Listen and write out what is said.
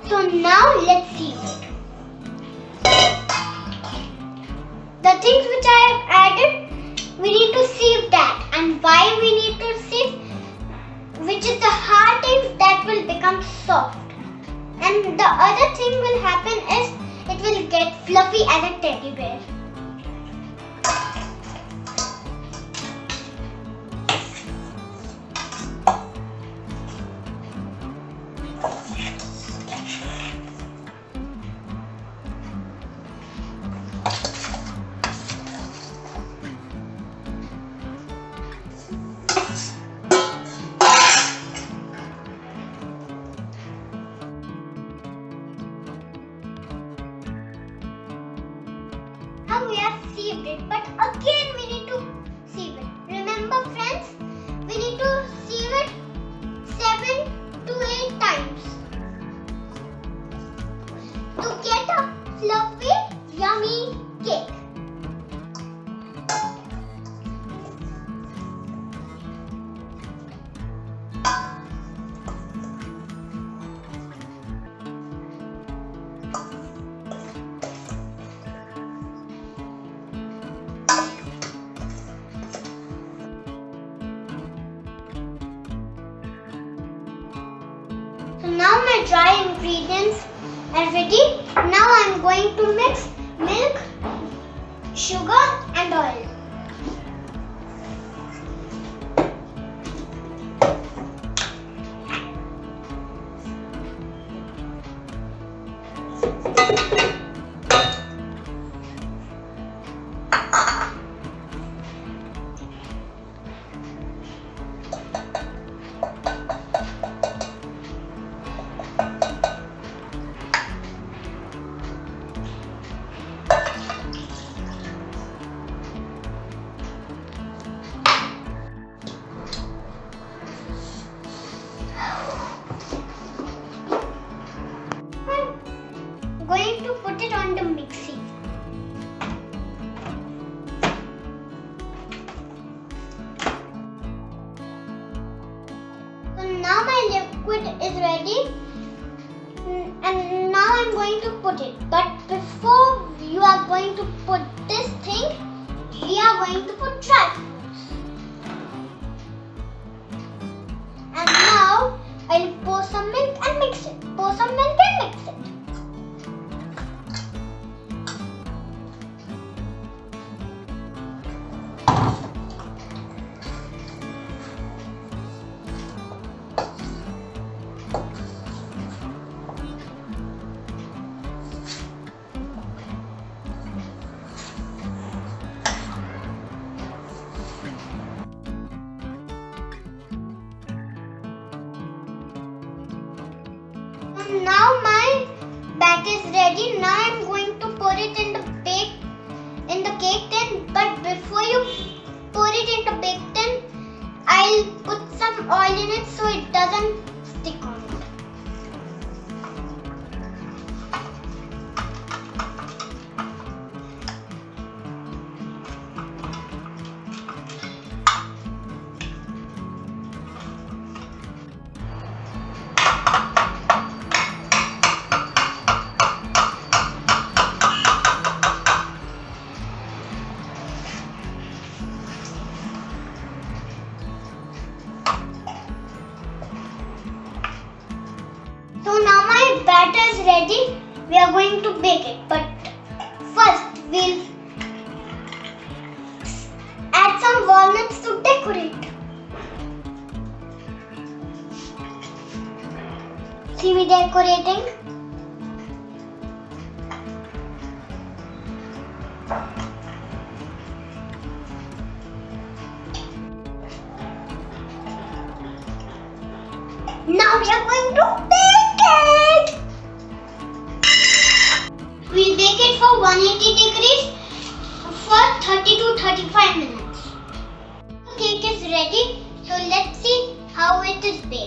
So now let's sieve it. The things which I have added, we need to sieve that. And why we need to sieve? Which is the hard things that will become soft. And the other thing will happen is it will get fluffy as a teddy bear. Now we have sieved it, but again we need to sieve it. Remember friends, we need to sieve it 7 to 8 times to get a fluffy, yummy cake. So now my dry ingredients are ready. Now I am going to mix milk, sugar and oil. Going to put it on the mixie. So now my liquid is ready and now I'm going to put it. But before you are going to put this thing, we are going to put dry fruits. And now I'll pour some milk and mix it. Pour some milk and mix it. Now my batter is ready. Now I'm going to pour it in the cake tin. But before you pour it in the bake tin, I'll put some oil in it so it doesn't stick on it. So now my batter is ready. We are going to bake it. But first we'll add some walnuts to decorate. See me decorating. Now we are going to bake it. We'll bake it for 180 degrees for 30 to 35 minutes. The cake is ready. So let's see how it is baked.